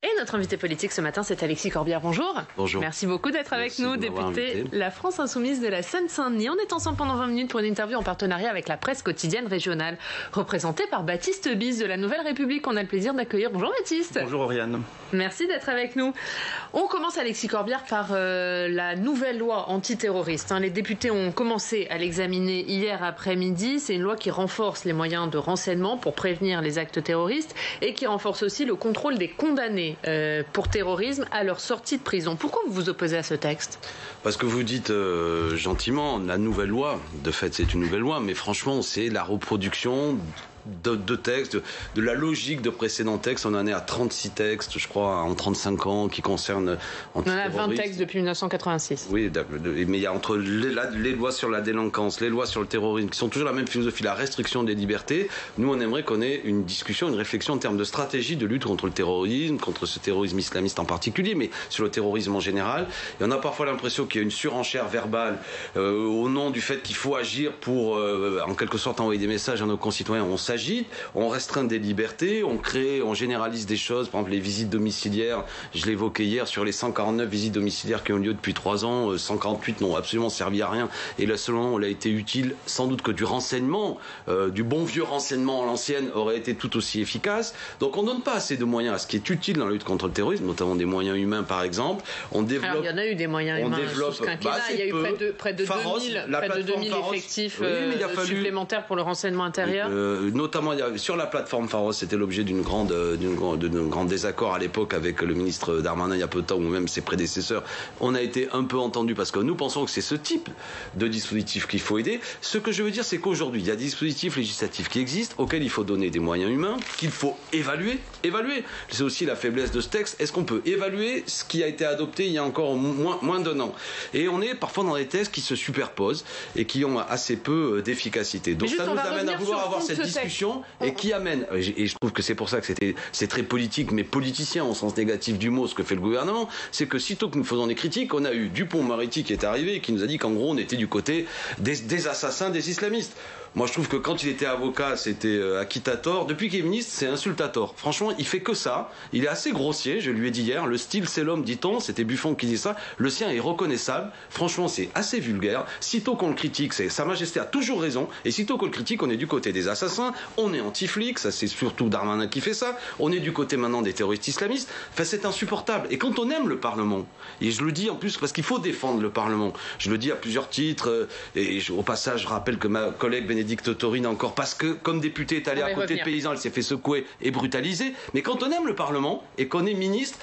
Et notre invité politique ce matin, c'est Alexis Corbière. Bonjour. Bonjour. Merci beaucoup d'être avec nous, député La France Insoumise de la Seine-Saint-Denis. On est ensemble pendant 20 minutes pour une interview en partenariat avec la presse quotidienne régionale, représentée par Baptiste Bise de la Nouvelle République. On a le plaisir d'accueillir. Bonjour Baptiste. Bonjour Oriane. Merci d'être avec nous. On commence, Alexis Corbière, par la nouvelle loi antiterroriste. Les députés ont commencé à l'examiner hier après-midi. C'est une loi qui renforce les moyens de renseignement pour prévenir les actes terroristes et qui renforce aussi le contrôle des condamnés pour terrorisme à leur sortie de prison. Pourquoi vous vous opposez à ce texte ? Parce que vous dites gentiment, la nouvelle loi, de fait c'est une nouvelle loi, mais franchement c'est la reproduction de textes, de la logique de précédents textes. On en est à 36 textes, je crois, en 35 ans, qui concernent... On en a 20 textes depuis 1986. Oui, mais il y a entre les lois sur la délinquance, les lois sur le terrorisme, qui sont toujours la même philosophie, la restriction des libertés. Nous, on aimerait qu'on ait une discussion, une réflexion en termes de stratégie de lutte contre le terrorisme, contre ce terrorisme islamiste en particulier, mais sur le terrorisme en général. Et on a parfois l'impression qu'il y a une surenchère verbale au nom du fait qu'il faut agir pour, en quelque sorte, envoyer des messages à nos concitoyens. On restreint des libertés, on généralise des choses, par exemple les visites domiciliaires, je l'évoquais hier, sur les 149 visites domiciliaires qui ont lieu depuis 3 ans, 148 n'ont absolument servi à rien, et le seul moment où elle a été utile, sans doute que du renseignement, du bon vieux renseignement à l'ancienne, aurait été tout aussi efficace. Donc on ne donne pas assez de moyens à ce qui est utile dans la lutte contre le terrorisme, notamment des moyens humains par exemple. Alors il y en a eu des moyens humains sous ce quinquennat, il y a eu près de 2000 effectifs supplémentaires pour le renseignement intérieur. Notamment sur la plateforme Pharos, c'était l'objet d'un grand désaccord à l'époque avec le ministre Darmanin il y a peu de temps, ou même ses prédécesseurs. On a été un peu entendu parce que nous pensons que c'est ce type de dispositif qu'il faut aider. Ce que je veux dire, c'est qu'aujourd'hui, il y a des dispositifs législatifs qui existent, auxquels il faut donner des moyens humains, qu'il faut évaluer. C'est aussi la faiblesse de ce texte. Est-ce qu'on peut évaluer ce qui a été adopté il y a encore moins d'1 an ? Et on est parfois dans des textes qui se superposent et qui ont assez peu d'efficacité. Donc ça nous amène à vouloir avoir cette discussion et qui amène, et je trouve que c'est pour ça que c'est très politique, mais politicien au sens négatif du mot, ce que fait le gouvernement, c'est que sitôt que nous faisons des critiques, on a eu Dupond-Moretti qui est arrivé et qui nous a dit qu'en gros on était du côté des assassins, des islamistes. Moi, je trouve que quand il était avocat, c'était acquittator. Depuis qu'il est ministre, c'est insultator. Franchement, il fait que ça. Il est assez grossier, je lui ai dit hier. Le style, c'est l'homme, dit-on. C'était Buffon qui dit ça. Le sien est reconnaissable. Franchement, c'est assez vulgaire. Sitôt qu'on le critique, Sa Majesté a toujours raison. Et sitôt qu'on le critique, on est du côté des assassins. On est anti-flic. Ça, c'est surtout Darmanin qui fait ça. On est du côté maintenant des terroristes islamistes. Enfin, c'est insupportable. Et quand on aime le Parlement, et je le dis en plus parce qu'il faut défendre le Parlement, je le dis à plusieurs titres, et au passage, je rappelle que ma collègue Bénédicte Taurine encore, parce que comme député est allée à côté de paysans, elle s'est fait secouer et brutaliser. Mais quand on aime le Parlement et qu'on est ministre,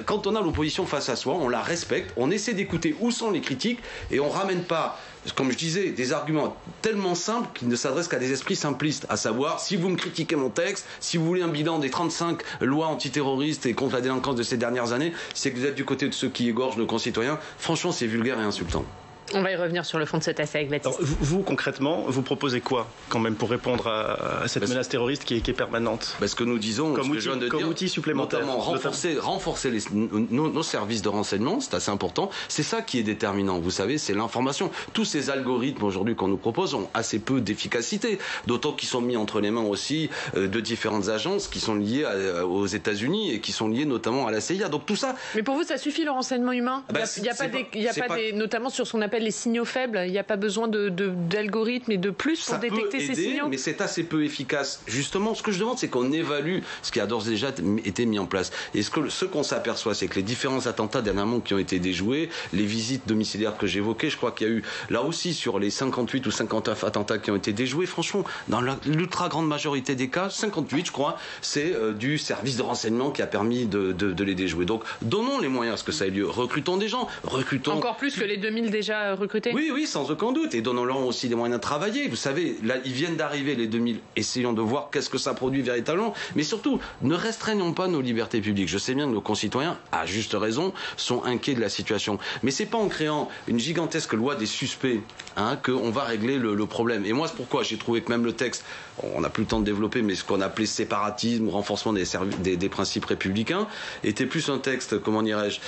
quand on a l'opposition face à soi, on la respecte, on essaie d'écouter où sont les critiques et on ramène pas, comme je disais, des arguments tellement simples qui ne s'adressent qu'à des esprits simplistes, à savoir, si vous me critiquez mon texte, si vous voulez un bilan des 35 lois antiterroristes et contre la délinquance de ces dernières années, c'est que vous êtes du côté de ceux qui égorgent nos concitoyens. Franchement, c'est vulgaire et insultant. On va y revenir sur le fond de cet essai avec Baptiste. Alors, vous, concrètement, vous proposez quoi, quand même, pour répondre à cette menace terroriste qui est permanente ? Ce que nous disons, comme outil supplémentaire. Notamment renforcer nos services de renseignement, c'est assez important. C'est ça qui est déterminant, vous savez, c'est l'information. Tous ces algorithmes aujourd'hui qu'on nous propose ont assez peu d'efficacité, d'autant qu'ils sont mis entre les mains aussi de différentes agences qui sont liées aux États-Unis et qui sont liées notamment à la CIA. Donc tout ça... Mais pour vous, ça suffit le renseignement humain ? Il n'y a pas des, notamment sur ce qu'on appelle les signaux faibles, il n'y a pas besoin d'algorithmes et de plus pour détecter ces signaux. Mais c'est assez peu efficace. Justement, ce que je demande, c'est qu'on évalue ce qui a d'ores et déjà été mis en place. Et ce qu'on s'aperçoit, c'est que les différents attentats dernièrement qui ont été déjoués, les visites domiciliaires que j'évoquais, je crois qu'il y a eu, là aussi, sur les 58 ou 59 attentats qui ont été déjoués, franchement, dans l'ultra grande majorité des cas, 58, je crois, c'est du service de renseignement qui a permis de les déjouer. Donc, donnons les moyens à ce que ça ait lieu. Recrutons des gens. Encore plus que les 2000 déjà recrutés. Oui, sans aucun doute. Et donnons-leur aussi des moyens de travailler. Vous savez, là, ils viennent d'arriver, les 2000. Essayons de voir qu'est-ce que ça produit véritablement. Mais surtout, ne restreignons pas nos libertés publiques. Je sais bien que nos concitoyens, à juste raison, sont inquiets de la situation. Mais c'est pas en créant une gigantesque loi des suspects qu'on va régler le problème. Et moi, c'est pourquoi j'ai trouvé que même le texte, on n'a plus le temps de développer, mais ce qu'on appelait séparatisme, renforcement des principes républicains, était plus un texte, comment dirais-je,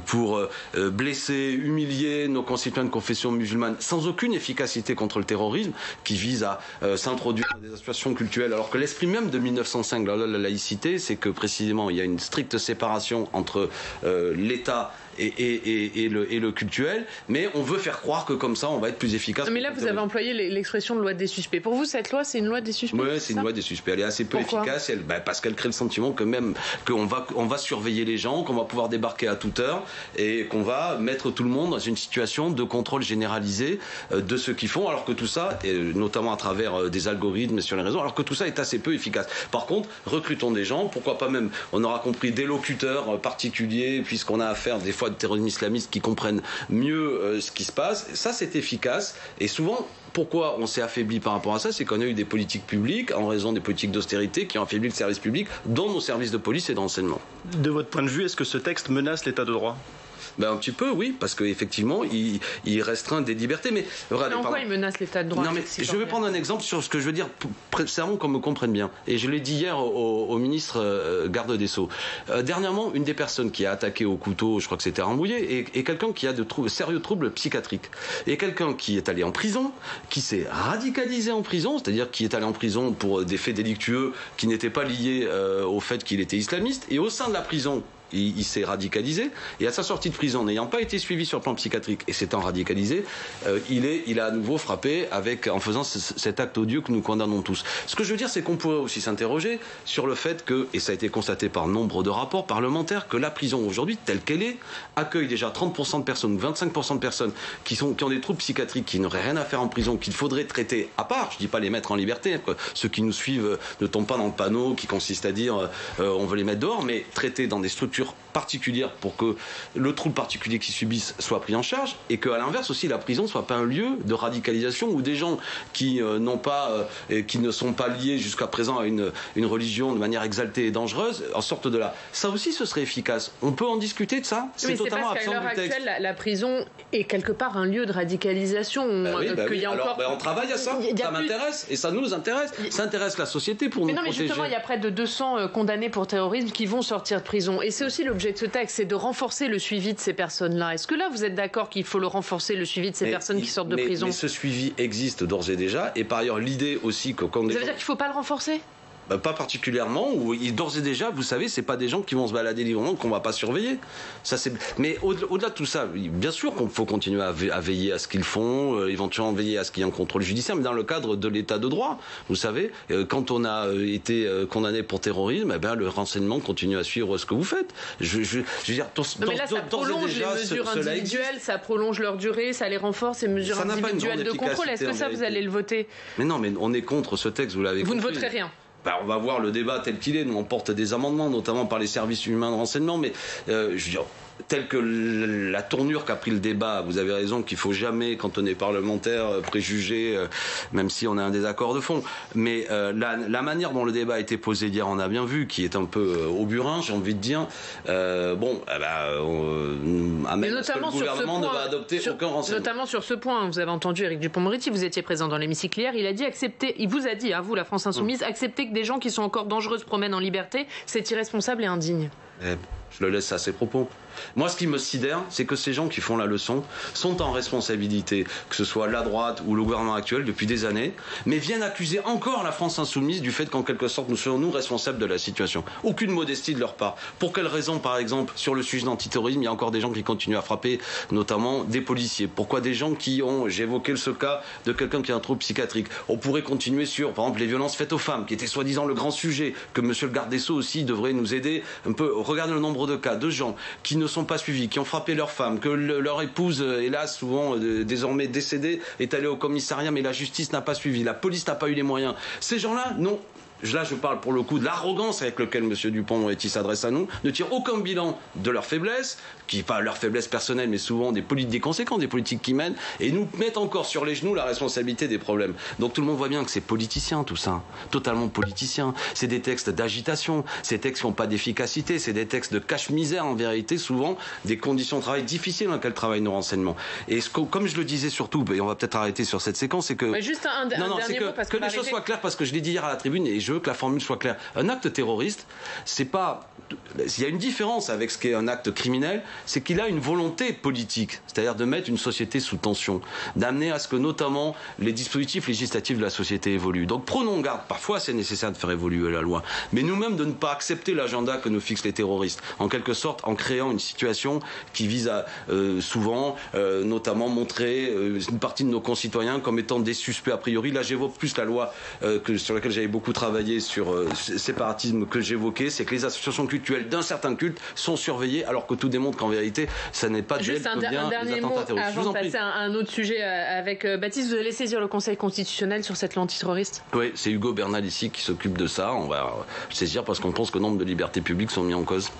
pour blesser, humilier milliers de nos concitoyens de confession musulmane sans aucune efficacité contre le terrorisme, qui vise à s'introduire dans des associations cultuelles, alors que l'esprit même de 1905, la laïcité, c'est que précisément il y a une stricte séparation entre l'État et le cultuel, mais on veut faire croire que comme ça on va être plus efficace. Mais là vous avez employé l'expression de loi des suspects. Pour vous cette loi c'est une loi des suspects? Oui, c'est une loi des suspects. Elle est assez peu efficace parce qu'elle crée le sentiment que même qu'on va surveiller les gens, qu'on va pouvoir débarquer à toute heure et qu'on va mettre tout le monde dans une situation de contrôle généralisé de ce qu'ils font, alors que tout ça, et notamment à travers des algorithmes sur les réseaux, alors que tout ça est assez peu efficace. Par contre, recrutons des gens, pourquoi pas même, on aura compris, des locuteurs particuliers, puisqu'on a affaire des fois de terroristes islamistes qui comprennent mieux ce qui se passe. Ça, c'est efficace. Et souvent, pourquoi on s'est affaibli par rapport à ça? C'est qu'on a eu des politiques publiques, en raison des politiques d'austérité, qui ont affaibli le service public, dont nos services de police et de renseignement. De votre point de vue, est-ce que ce texte menace l'état de droit? Un petit peu, oui, parce qu'effectivement, il restreint des libertés. Mais en quoi il menace l'état de droit? Non, mais je vais prendre un exemple sur ce que je veux dire, précisément qu'on me comprenne bien. Et je l'ai dit hier au ministre garde des Sceaux. Dernièrement, une des personnes qui a attaqué au couteau, je crois que c'était Rambouillet, est quelqu'un qui a de sérieux troubles psychiatriques. Et quelqu'un qui est allé en prison, qui s'est radicalisé en prison, c'est-à-dire qui est allé en prison pour des faits délictueux qui n'étaient pas liés au fait qu'il était islamiste. Et au sein de la prison, il s'est radicalisé, et à sa sortie de prison, n'ayant pas été suivi sur le plan psychiatrique et s'étant radicalisé, il a à nouveau frappé en faisant cet acte odieux que nous condamnons tous. Ce que je veux dire, c'est qu'on pourrait aussi s'interroger sur le fait que, et ça a été constaté par nombre de rapports parlementaires, que la prison aujourd'hui, telle qu'elle est, accueille déjà 30% de personnes, 25% de personnes qui ont des troubles psychiatriques, qui n'auraient rien à faire en prison, qu'il faudrait traiter à part. Je ne dis pas les mettre en liberté, ceux qui nous suivent ne tombent pas dans le panneau qui consiste à dire on veut les mettre dehors, mais traiter dans des structures particulière pour que le trouble particulier qu'ils subissent soit pris en charge, et qu'à l'inverse aussi la prison soit pas un lieu de radicalisation où des gens qui qui ne sont pas liés jusqu'à présent à une religion de manière exaltée et dangereuse en sortent de là. Ça aussi ce serait efficace. On peut en discuter de ça. C'est totalement absent du texte. À l'heure actuelle, la prison est quelque part un lieu de radicalisation. On travaille à ça. Ça m'intéresse et ça nous intéresse. Ça intéresse la société pour nous protéger. Mais justement, il y a près de 200 condamnés pour terrorisme qui vont sortir de prison. Et c'est aussi l'objet de ce texte, c'est de renforcer le suivi de ces personnes-là. Est-ce que là, vous êtes d'accord qu'il faut le renforcer, le suivi de ces personnes qui sortent de prison? Mais ce suivi existe d'ores et déjà. Et par ailleurs, l'idée aussi que quand ça veut dire qu'il ne faut pas le renforcer? Pas particulièrement, ou d'ores et déjà, vous savez, c'est pas des gens qui vont se balader librement qu'on va pas surveiller. Ça, mais au-delà de tout ça, bien sûr qu'il faut continuer à veiller à ce qu'ils font, éventuellement veiller à ce qu'il y ait un contrôle judiciaire, mais dans le cadre de l'état de droit. Vous savez, quand on a été condamné pour terrorisme, le renseignement continue à suivre ce que vous faites. Je veux dire, mais là, ça prolonge les mesures individuelles, ça prolonge leur durée, ça les renforce, ces mesures individuelles de contrôle. Est-ce que ça, vous allez le voter? Mais non, mais on est contre ce texte, vous l'avez compris. Vous ne voterez rien? On va voir le débat tel qu'il est. Nous, on porte des amendements, notamment par les services humains de renseignement, mais je veux dire, tel que la tournure qu'a pris le débat, vous avez raison qu'il ne faut jamais, quand on est parlementaire, préjuger, même si on a un désaccord de fond. Mais la manière dont le débat a été posé hier, on a bien vu, qui est un peu au burin, j'ai envie de dire. À même ce que le gouvernement ne va adopter aucun renseignement. Notamment sur ce point, vous avez entendu Éric Dupond-Moretti, vous étiez présent dans l'hémicycle hier, il vous a dit, à vous, la France Insoumise, acceptez que des gens qui sont encore dangereux se promènent en liberté, c'est irresponsable et indigne. Je le laisse à ses propos. Moi, ce qui me sidère, c'est que ces gens qui font la leçon sont en responsabilité, que ce soit la droite ou le gouvernement actuel depuis des années, mais viennent accuser encore la France insoumise du fait qu'en quelque sorte nous serions nous responsables de la situation. Aucune modestie de leur part. Pour quelle raison, par exemple, sur le sujet d'antiterrorisme, il y a encore des gens qui continuent à frapper, notamment des policiers? Pourquoi des gens qui ont, j'ai évoqué ce cas de quelqu'un qui a un trouble psychiatrique. On pourrait continuer sur, par exemple, les violences faites aux femmes, qui était soi-disant le grand sujet, que monsieur le garde des Sceaux aussi devrait nous aider un peu. Regardez le nombre de cas de gens qui ne sont pas suivis, qui ont frappé leur femme, que leur épouse, hélas, souvent désormais décédée, est allée au commissariat, mais la justice n'a pas suivi, la police n'a pas eu les moyens. Ces gens-là, non. Là, je parle pour le coup de l'arrogance avec laquelle M. Dupond-Moretti s'adresse à nous, ne tire aucun bilan de leur faiblesse, qui pas leur faiblesse personnelle, mais souvent des conséquences des politiques qui mènent, et nous mettent encore sur les genoux la responsabilité des problèmes. Donc tout le monde voit bien que c'est politicien tout ça, totalement politicien. C'est des textes d'agitation, ces textes qui n'ont pas d'efficacité, c'est des textes de cache-misère en vérité, souvent des conditions de travail difficiles dans lesquelles travaillent nos renseignements. Et comme je le disais surtout, et on va peut-être arrêter sur cette séquence, c'est que... Mais juste un dernier mot, parce que les choses soient claires, parce que je l'ai dit hier à la tribune, et je je veux que la formule soit claire. Un acte terroriste, c'est pas... Il y a une différence avec ce qu'est un acte criminel, c'est qu'il a une volonté politique, c'est-à-dire de mettre une société sous tension, d'amener à ce que notamment les dispositifs législatifs de la société évoluent. Donc prenons garde, parfois c'est nécessaire de faire évoluer la loi, mais nous-mêmes de ne pas accepter l'agenda que nous fixent les terroristes, en quelque sorte en créant une situation qui vise à souvent notamment montrer une partie de nos concitoyens comme étant des suspects a priori. Là j'évoque plus la loi sur laquelle j'avais beaucoup travaillé sur séparatisme que j'évoquais, c'est que les associations culturelles d'un certain culte sont surveillées alors que tout démontre qu'en vérité ça n'est pas juste un dernier mot avant de passer à un autre sujet avec Baptiste. Vous allez saisir le Conseil constitutionnel sur cette loi antiterroriste? Oui, c'est Hugo Bernal ici qui s'occupe de ça. On va saisir parce qu'on pense que nombre de libertés publiques sont mis en cause.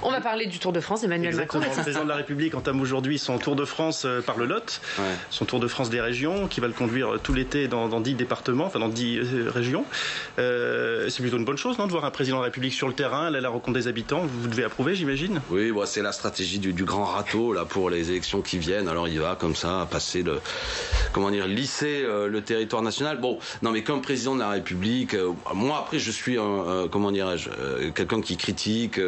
On va parler du Tour de France. Emmanuel Macron. Le président de la République entame aujourd'hui son Tour de France par le Lot, son Tour de France des régions, qui va le conduire tout l'été dans 10 départements, enfin dans 10 régions. C'est plutôt une bonne chose, non, de voir un président de la République sur le terrain, aller à la rencontre des habitants. Vous devez approuver, j'imagine? Oui, bon, c'est la stratégie du grand râteau là pour les élections qui viennent. Alors il va comme ça passer lisser le territoire national. Bon, non, mais comme président de la République, moi après je suis quelqu'un qui critique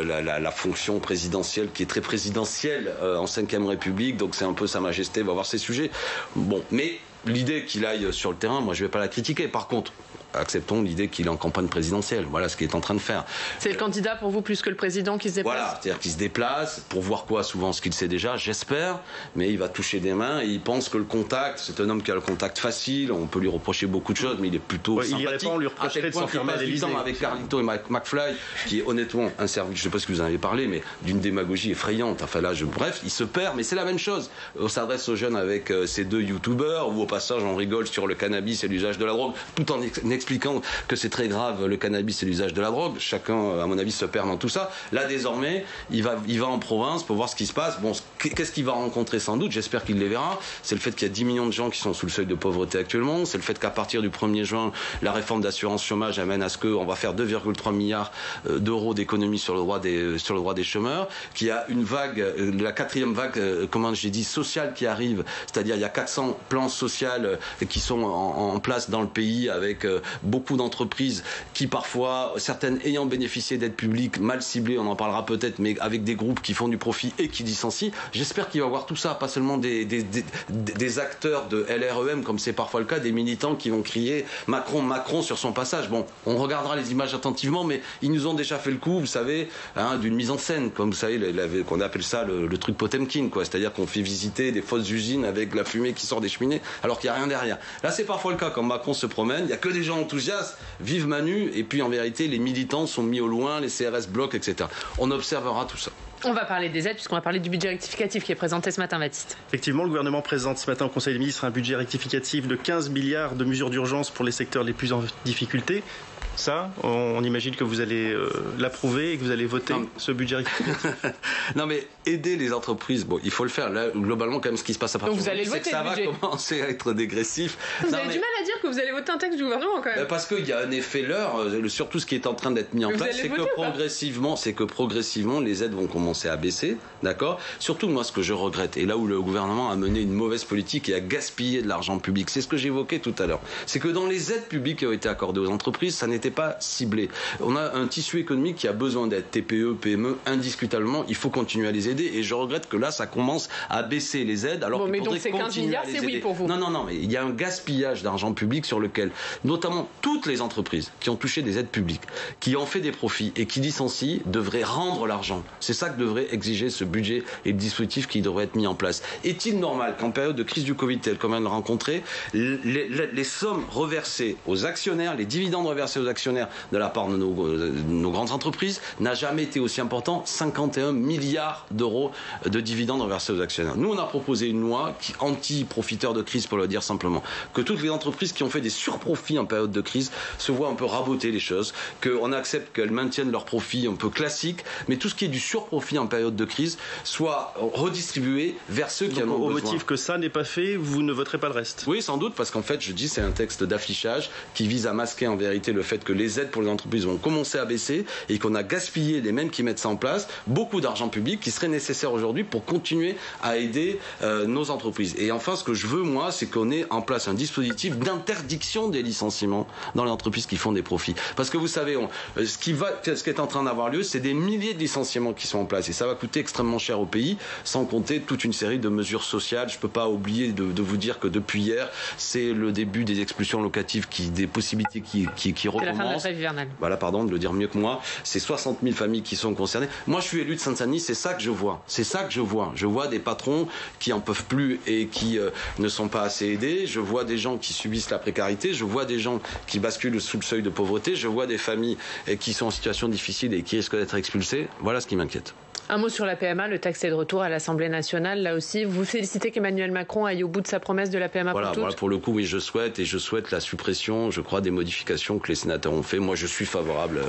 la fonction présidentielle qui est très présidentielle en 5e République, donc c'est un peu Sa Majesté va voir ces sujets. Bon, mais l'idée qu'il aille sur le terrain, moi je vais pas la critiquer. Par contre, acceptons l'idée qu'il est en campagne présidentielle. Voilà ce qu'il est en train de faire. C'est le candidat pour vous plus que le président qui se déplace? Voilà, c'est-à-dire qu'il se déplace pour voir quoi? Souvent ce qu'il sait déjà, j'espère, mais il va toucher des mains et il pense que le contact, c'est un homme qui a le contact facile, on peut lui reprocher beaucoup de choses, mais il est plutôt sympathique. Il irait pas, on lui reprocherait de s'enfermer à l'Élysée. Avec Carlito et McFly, qui est honnêtement un service, je ne sais pas ce que vous en avez parlé, mais d'une démagogie effrayante. Enfin là, bref, il se perd, mais c'est la même chose. On s'adresse aux jeunes avec ces deux youtubeurs, où au passage on rigole sur le cannabis et l'usage de la drogue, tout en expliquant que c'est très grave le cannabis et l'usage de la drogue. Chacun, à mon avis, se perd dans tout ça. Là, désormais, il va en province pour voir ce qui se passe. Bon, qu'est-ce qu'il va rencontrer sans doute? J'espère qu'il les verra. C'est le fait qu'il y a 10 millions de gens qui sont sous le seuil de pauvreté actuellement. C'est le fait qu'à partir du 1er juin, la réforme d'assurance chômage amène à ce qu'on va faire 2,3 milliards d'euros d'économies sur le droit des chômeurs, qu'il y a une vague, la 4e vague, sociale qui arrive. C'est-à-dire, il y a 400 plans sociaux qui sont en place dans le pays avec beaucoup d'entreprises qui parfois, certaines ayant bénéficié d'aides publiques mal ciblées, on en parlera peut-être, mais avec des groupes qui font du profit et qui licencient. J'espère qu'il va voir tout ça, pas seulement des acteurs de LREM, comme c'est parfois le cas, des militants qui vont crier Macron, Macron sur son passage. Bon, on regardera les images attentivement, mais ils nous ont déjà fait le coup, vous savez, d'une mise en scène, comme vous savez, qu'on appelle ça le truc Potemkin, quoi. C'est-à-dire qu'on fait visiter des fausses usines avec la fumée qui sort des cheminées, alors qu'il n'y a rien derrière. Là, c'est parfois le cas, quand Macron se promène, il n'y a que des gens enthousiastes, vive Manu, et puis en vérité les militants sont mis au loin, les CRS bloquent, etc. On observera tout ça. On va parler des aides puisqu'on va parler du budget rectificatif qui est présenté ce matin, Baptiste. Effectivement, le gouvernement présente ce matin au Conseil des ministres un budget rectificatif de 15 milliards de mesures d'urgence pour les secteurs les plus en difficulté. Ça, on imagine que vous allez l'approuver et que vous allez voter ce budget rectificatif. Non, mais aider les entreprises, bon, il faut le faire. Là, globalement, quand même, ce qui se passe à partir de c'est que ça va commencer à être dégressif. Vous avez du mal à dire que vous allez voter un texte du gouvernement, quand même. Parce qu'il y a un effet leurre, surtout ce qui est en train d'être mis en place, c'est que progressivement, les aides vont commencer à baisser, d'accord? Surtout, moi, ce que je regrette, et là où le gouvernement a mené une mauvaise politique et a gaspillé de l'argent public, c'est ce que j'évoquais tout à l'heure. C'est que dans les aides publiques qui ont été accordées aux entreprises, ça n'était pas ciblé. On a un tissu économique qui a besoin d'être TPE, PME, indiscutablement, il faut continuer à les aider, et je regrette que là, ça commence à baisser les aides, alors qu'il faudrait continuer à les aider. Donc c'est 15 milliards, c'est oui pour vous? Non, mais il y a un gaspillage d'argent public sur lequel, notamment toutes les entreprises qui ont touché des aides publiques, qui ont fait des profits et qui licencient, devraient rendre l'argent. C'est ça que devrait exiger ce budget et le dispositif qui devrait être mis en place. Est-il normal qu'en période de crise du Covid telle qu'on vient de le rencontrer, les sommes reversées aux actionnaires, les dividendes reversés aux actionnaires de la part de nos grandes entreprises n'a jamais été aussi important, 51 milliards d'euros de dividendes reversés aux actionnaires. Nous, on a proposé une loi anti-profiteur de crise, pour le dire simplement, que toutes les entreprises qui ont fait des surprofits en période de crise se voient un peu raboter les choses, qu'on accepte qu'elles maintiennent leurs profits un peu classiques, mais tout ce qui est du surprofit profits en période de crise soient redistribués vers ceux qui en ont besoin. Au motif que ça n'est pas fait, vous ne voterez pas le reste? Oui, sans doute, parce qu'en fait, je dis, c'est un texte d'affichage qui vise à masquer en vérité le fait que les aides pour les entreprises vont commencer à baisser et qu'on a gaspillé, les mêmes qui mettent ça en place, beaucoup d'argent public qui serait nécessaire aujourd'hui pour continuer à aider nos entreprises. Et enfin, ce que je veux, moi, c'est qu'on ait en place un dispositif d'interdiction des licenciements dans les entreprises qui font des profits. Parce que vous savez, ce qui est en train d'avoir lieu, c'est des milliers de licenciements qui sont en place et ça va coûter extrêmement cher au pays, sans compter toute une série de mesures sociales. Je ne peux pas oublier de vous dire que depuis hier, c'est le début des expulsions locatives, des possibilités qui recommencent. C'est la fin de la trêve hivernale. Voilà, pardon de le dire mieux que moi. C'est 60 000 familles qui sont concernées. Moi, je suis élu de Seine-Saint-Denis, c'est ça que je vois. C'est ça que je vois. Je vois des patrons qui en peuvent plus et qui ne sont pas assez aidés. Je vois des gens qui subissent la précarité. Je vois des gens qui basculent sous le seuil de pauvreté. Je vois des familles qui sont en situation difficile et qui risquent d'être expulsées. Voilà ce qui m'inquiète. Un mot sur la PMA, le texte est de retour à l'Assemblée nationale. Là aussi, vous félicitez qu'Emmanuel Macron aille au bout de sa promesse de la PMA pour toutes. Voilà, pour le coup, oui, je souhaite la suppression, je crois, des modifications que les sénateurs ont fait. Moi, je suis favorable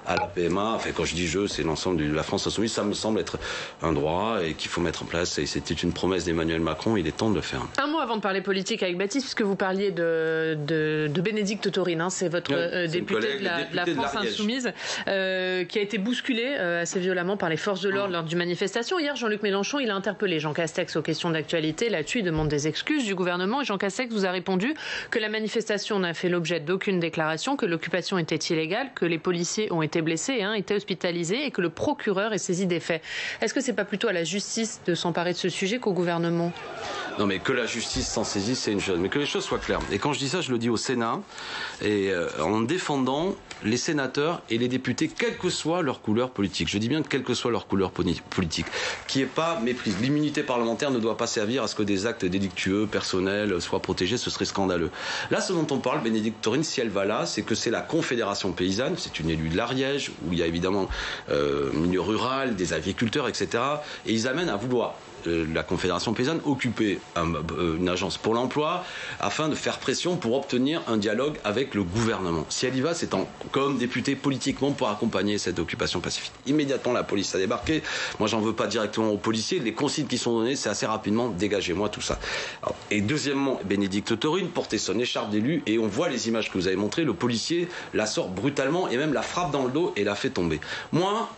à la PMA. Enfin, quand je dis je, c'est l'ensemble de la France insoumise. Ça me semble être un droit et qu'il faut mettre en place. Et c'était une promesse d'Emmanuel Macron. Il est temps de le faire. Un mot avant de parler politique avec Baptiste, puisque vous parliez de Bénédicte Taurine. Hein, c'est votre député de la France insoumise qui a été bousculé assez violemment par les forces de l'ordre lors d'une manifestation. Hier, Jean-Luc Mélenchon, il a interpellé Jean Castex aux questions d'actualité. Là-dessus, il demande des excuses du gouvernement. Et Jean Castex vous a répondu que la manifestation n'a fait l'objet d'aucune déclaration, que l'occupation était illégale, que les policiers ont été blessés, étaient hospitalisés et que le procureur est saisi des faits. Est-ce que c'est pas plutôt à la justice de s'emparer de ce sujet qu'au gouvernement? Non, mais que la justice s'en saisisse, c'est une chose. Mais que les choses soient claires. Et quand je dis ça, je le dis au Sénat, et en défendant les sénateurs et les députés, quelle que soit leur couleur politique. Je dis bien quelle que soit leur couleur politique. Qui n'est pas méprise. L'immunité parlementaire ne doit pas servir à ce que des actes délictueux, personnels, soient protégés. Ce serait scandaleux. Là, ce dont on parle, Bénédicte Taurine, si elle va là, c'est que c'est la Confédération paysanne. C'est une élue de l'Ariège, où il y a évidemment milieu rural, des agriculteurs, etc. Et ils amènent à vouloir la Confédération paysanne occuper une agence pour l'emploi afin de faire pression pour obtenir un dialogue avec le gouvernement. Si elle y va, c'est comme députée politiquement pour accompagner cette occupation pacifique. Immédiatement, la police a débarqué. Moi, j'en veux pas directement aux policiers. Les consignes qui sont données, c'est assez rapidement dégagez-moi tout ça. Alors, et deuxièmement, Bénédicte Taurine portait son écharpe d'élu et on voit les images que vous avez montrées. Le policier la sort brutalement et même la frappe dans le dos et la fait tomber. Moi,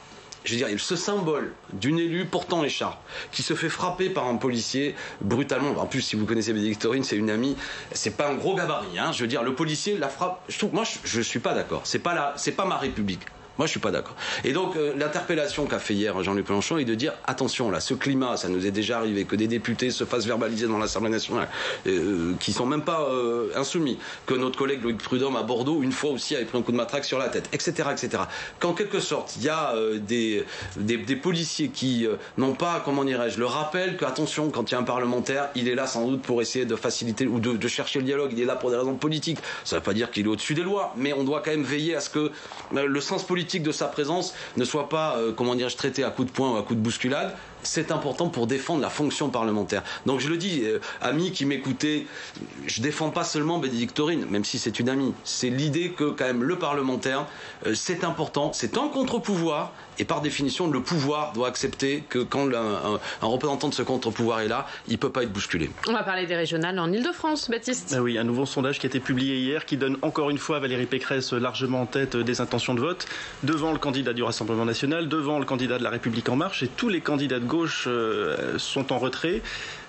je veux dire, ce symbole d'une élue portant l'écharpe, qui se fait frapper par un policier brutalement. En plus, si vous connaissez Bénédicte Taurine, c'est une amie. C'est pas un gros gabarit, hein. Je veux dire, le policier la frappe. Moi, je suis pas d'accord. C'est pas ma République. Moi, je suis pas d'accord. Et donc, l'interpellation qu'a fait hier Jean-Luc Mélenchon est de dire attention, là, ce climat, ça nous est déjà arrivé, que des députés se fassent verbaliser dans l'Assemblée nationale, qui sont même pas insoumis, que notre collègue Loïc Prudhomme à Bordeaux, une fois aussi, avait pris un coup de matraque sur la tête, etc., etc. Qu'en quelque sorte, il y a des policiers qui n'ont pas, comment dirais-je, le rappel que, attention, quand il y a un parlementaire, il est là sans doute pour essayer de faciliter ou de chercher le dialogue, il est là pour des raisons politiques. Ça ne veut pas dire qu'il est au-dessus des lois, mais on doit quand même veiller à ce que le sens politique de sa présence ne soit pas, traité à coups de poing ou à coups de bousculade. C'est important pour défendre la fonction parlementaire. Donc je le dis, amis qui m'écoutaient, je défends pas seulement Bénédicte Taurine, même si c'est une amie. C'est l'idée que quand même le parlementaire, c'est important, c'est un contre-pouvoir, et par définition, le pouvoir doit accepter que quand un représentant de ce contre-pouvoir est là, il peut pas être bousculé. On va parler des régionales en Ile-de-France, Baptiste. Oui, un nouveau sondage qui a été publié hier qui donne encore une fois Valérie Pécresse largement en tête des intentions de vote, devant le candidat du Rassemblement national, devant le candidat de La République en marche, et tous les candidats de gauche sont en retrait.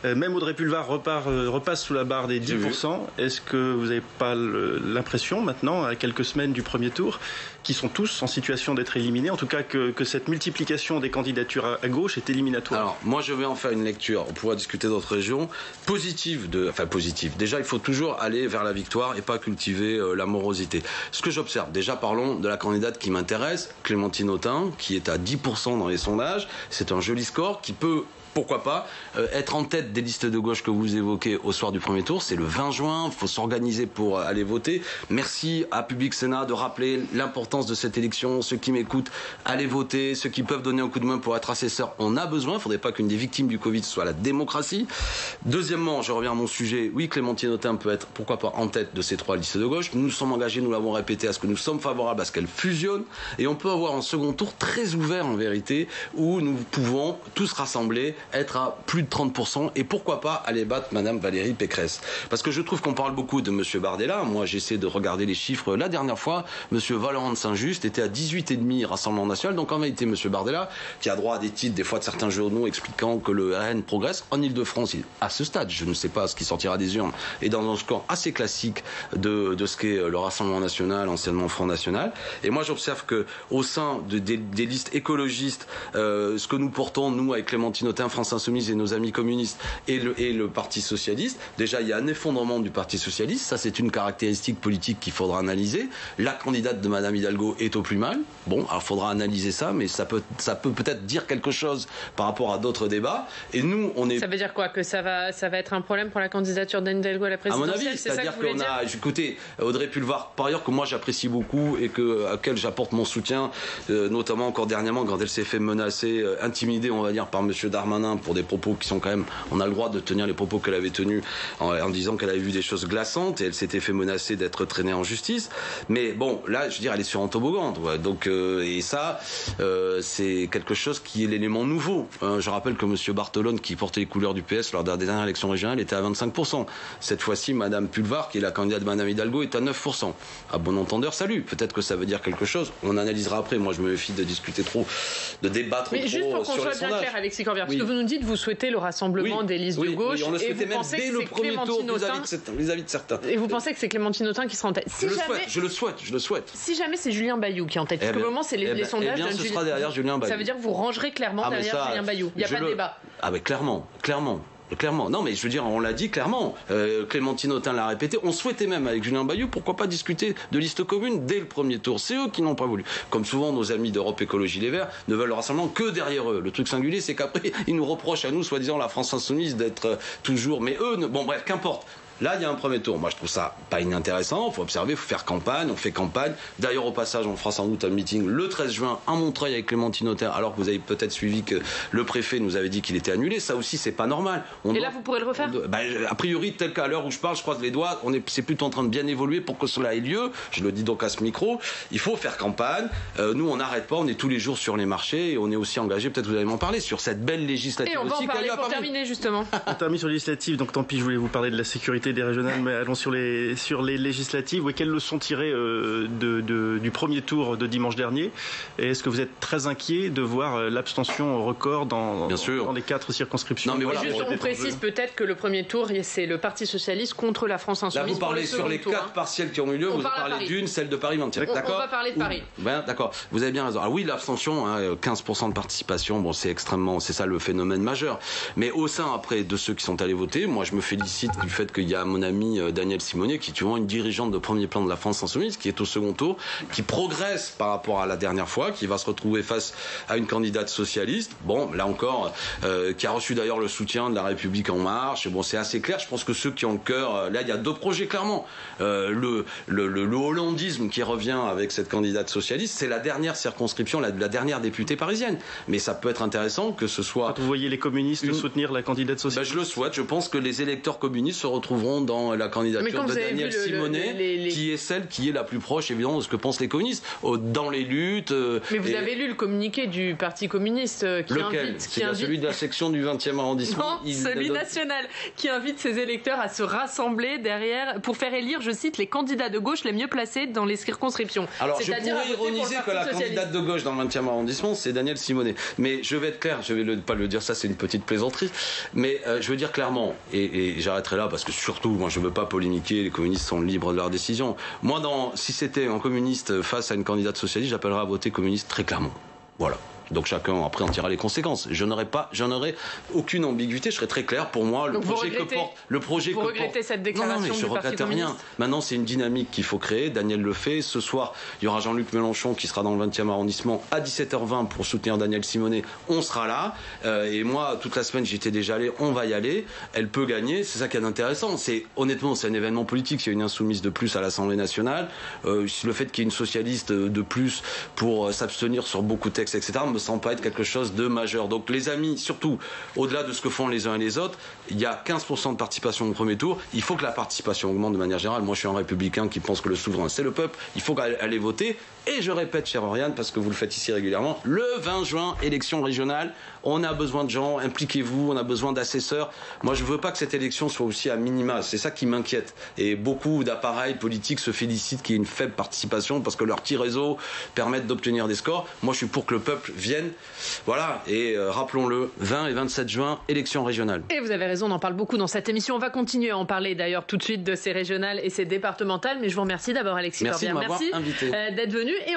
Même Audrey Pulvar repasse sous la barre des 10%. Est-ce que vous n'avez pas l'impression maintenant, à quelques semaines du premier tour, qu'ils sont tous en situation d'être éliminés, en tout cas que cette multiplication des candidatures à gauche est éliminatoire? Alors, moi je vais en faire une lecture, on pourra discuter d'autres régions, positive. Déjà, il faut toujours aller vers la victoire et pas cultiver la morosité. Ce que j'observe, déjà parlons de la candidate qui m'intéresse, Clémentine Autain, qui est à 10% dans les sondages. C'est un joli score qui peut pourquoi pas être en tête des listes de gauche que vous évoquez au soir du premier tour. C'est le 20 juin, il faut s'organiser pour aller voter. Merci à Public Sénat de rappeler l'importance de cette élection. Ceux qui m'écoutent, allez voter. Ceux qui peuvent donner un coup de main pour être assesseurs, on a besoin. Il ne faudrait pas qu'une des victimes du Covid soit la démocratie. Deuxièmement, je reviens à mon sujet. Oui, Clémentine Autain peut être, pourquoi pas, en tête de ces 3 listes de gauche. Nous nous sommes engagés, nous l'avons répété, à ce que nous sommes favorables à ce qu'elles fusionnent. Et on peut avoir un second tour très ouvert, en vérité, où nous pouvons tous rassembler, être à plus de 30%, et pourquoi pas aller battre Madame Valérie Pécresse. Parce que je trouve qu'on parle beaucoup de Monsieur Bardella. Moi, j'essaie de regarder les chiffres. La dernière fois, Monsieur Valéran de Saint-Just était à 18,5 Rassemblement National. Donc en vérité, Monsieur Bardella, qui a droit à des titres, des fois de certains journaux, expliquant que le RN progresse, en Ile-de-France, à ce stade, je ne sais pas ce qui sortira des urnes, et dans un score assez classique de ce qu'est le Rassemblement National, anciennement Front National. Et moi, j'observe que au sein des listes écologistes, ce que nous portons, nous, avec Clémentine Autain, France Insoumise et nos amis communistes, et le Parti Socialiste, déjà, il y a un effondrement du Parti Socialiste. Ça, c'est une caractéristique politique qu'il faudra analyser. La candidate de Madame Hidalgo est au plus mal. Bon, alors il faudra analyser ça, mais ça peut peut-être dire quelque chose par rapport à d'autres débats. Et nous, on est... Ça veut dire quoi? Que ça va être un problème pour la candidature d'Anne Hidalgo à la présidentielle? À mon avis, c'est-à-dire qu'on a... Écoutez, Audrey Pulvar, par ailleurs, que moi j'apprécie beaucoup et à laquelle j'apporte mon soutien, notamment encore dernièrement quand elle s'est fait menacer, intimidée, on va dire, par Monsieur Darmanin pour des propos qui sont quand même... On a le droit de tenir les propos qu'elle avait tenus en disant qu'elle avait vu des choses glaçantes et elle s'était fait menacer d'être traînée en justice. Mais bon, là, je veux dire, elle est sur un toboggan. Donc, et ça, c'est quelque chose qui est l'élément nouveau. Je rappelle que Monsieur Barthelone, qui portait les couleurs du PS lors des dernières élections régionales, était à 25%. Cette fois-ci, Madame Pulvar, qui est la candidate de Madame Hidalgo, est à 9%. À bon entendeur, salut. Peut-être que ça veut dire quelque chose. On analysera après. Moi, je me méfie de discuter trop, de débattre trop sur les sondages. Mais juste pour qu'on soit bien clair, Alexis Corbière, parce que vous nous dites, vous souhaitez le rassemblement des listes de gauche, on le et vous même pensez dès que le c'est premier tour vis-à-vis de certains. Et vous pensez que c'est Clémentine Autain qui sera en tête? Je le souhaite. Si jamais c'est Julien Bayou qui est en tête, parce que au moment c'est les sondages. Eh bien, ce sera derrière Julien Bayou. Ça veut dire que vous rangerez clairement derrière Julien Bayou. Il n'y a pas de débat. Ah, mais clairement. Non, mais je veux dire, on l'a dit clairement. Clémentine Autain l'a répété. On souhaitait même, avec Julien Bayou, pourquoi pas discuter de liste commune dès le premier tour. C'est eux qui n'ont pas voulu. Comme souvent, nos amis d'Europe Écologie Les Verts ne veulent le rassemblement que derrière eux. Le truc singulier, c'est qu'après, ils nous reprochent à nous, soi-disant la France Insoumise, d'être toujours... Mais eux, bon bref, qu'importe. Là, il y a un premier tour. Moi, je trouve ça pas inintéressant. Il faut observer, il faut faire campagne. On fait campagne. D'ailleurs, au passage, on fera sans doute un meeting le 13 juin à Montreuil avec Clémentine Autain, alors que vous avez peut-être suivi que le préfet nous avait dit qu'il était annulé. Ça aussi, c'est pas normal. Là, vous pourrez le refaire? A priori, tel qu'à l'heure où je parle, je croise les doigts. C'est plutôt en train de bien évoluer pour que cela ait lieu. Je le dis donc à ce micro. Il faut faire campagne. Nous, on n'arrête pas. On est tous les jours sur les marchés et on est aussi engagé, peut-être vous allez m'en parler, sur cette belle législative. Et on va en parler pour terminer, justement. On termine sur les législatives. Donc, tant pis, je voulais vous parler de la sécurité des régionales, mais allons sur les législatives. Quelles leçons tirées du premier tour de dimanche dernier? Et est-ce que vous êtes très inquiet de voir l'abstention record dans les 4 circonscriptions? Non, mais voilà, on précise peut-être que le premier tour, c'est le Parti Socialiste contre la France Insoumise. Là, vous parlez sur les 4 partielles qui ont eu lieu, vous parlez d'une, celle de Paris 21. On va parler de Paris. D'accord, vous avez bien raison. Ah oui, l'abstention, 15% de participation, bon, c'est ça le phénomène majeur. Mais au sein, après, de ceux qui sont allés voter, moi, je me félicite du fait qu'il y a mon ami Danielle Simonet, qui est souvent une dirigeante de premier plan de la France Insoumise, qui est au second tour, qui progresse par rapport à la dernière fois, qui va se retrouver face à une candidate socialiste, bon, là encore, qui a reçu d'ailleurs le soutien de La République En Marche. Bon, c'est assez clair. Je pense que ceux qui ont le cœur, là, il y a 2 projets clairement. Le hollandisme qui revient avec cette candidate socialiste, c'est la dernière circonscription, la dernière députée parisienne. Mais ça peut être intéressant que ce soit... Quand vous voyez les communistes soutenir la candidate socialiste? Je le souhaite. Je pense que les électeurs communistes se retrouveront dans la candidature de Danielle Simonet, qui est celle qui est la plus proche, évidemment, de ce que pensent les communistes, dans les luttes. Mais vous avez lu le communiqué du Parti communiste qui invite... Celui de la section du 20e arrondissement? Non, celui national, qui invite ses électeurs à se rassembler derrière pour faire élire, je cite, les candidats de gauche les mieux placés dans les circonscriptions. Alors, je pourrais ironiser que la candidate de gauche dans le 20e arrondissement, c'est Danielle Simonet. Mais je vais être clair, je vais pas le dire, ça c'est une petite plaisanterie, mais je veux dire clairement, et j'arrêterai là parce que surtout, moi je veux pas polémiquer, les communistes sont libres de leurs décisions. Moi, si c'était un communiste face à une candidate socialiste, j'appellerais à voter communiste très clairement. Voilà. Donc chacun après en tirera les conséquences. Je n'aurai aucune ambiguïté, je serai très clair. Pour moi, donc vous regrettez cette déclaration du Parti communiste ? Rien. Maintenant, c'est une dynamique qu'il faut créer. Daniel le fait. Ce soir, il y aura Jean-Luc Mélenchon qui sera dans le 20e arrondissement à 17h20 pour soutenir Daniel Simonet. On sera là. Et moi, toute la semaine, j'y étais déjà allé. On va y aller. Elle peut gagner. C'est ça qui est intéressant. Honnêtement, c'est un événement politique. Il y a une insoumise de plus à l'Assemblée nationale. Le fait qu'il y ait une socialiste de plus pour s'abstenir sur beaucoup de textes, etc., me semble pas être quelque chose de majeur. Donc les amis, surtout, au-delà de ce que font les uns et les autres, il y a 15% de participation au premier tour. Il faut que la participation augmente de manière générale. Moi, je suis un républicain qui pense que le souverain, c'est le peuple. Il faut aller voter. Et je répète, cher Oriane, parce que vous le faites ici régulièrement, le 20 juin, élection régionale, on a besoin de gens, impliquez-vous, on a besoin d'assesseurs. Moi, je veux pas que cette élection soit aussi à minima. C'est ça qui m'inquiète. Et beaucoup d'appareils politiques se félicitent qu'il y ait une faible participation parce que leurs petits réseaux permettent d'obtenir des scores. Moi, je suis pour que le peuple vienne. Voilà. Et rappelons-le, 20 et 27 juin, élection régionale. Et vous avez raison, on en parle beaucoup dans cette émission. On va continuer à en parler d'ailleurs tout de suite de ces régionales et ces départementales. Mais je vous remercie d'abord, Alexis Corbière. Merci de m'avoir invité. D'être venu. Et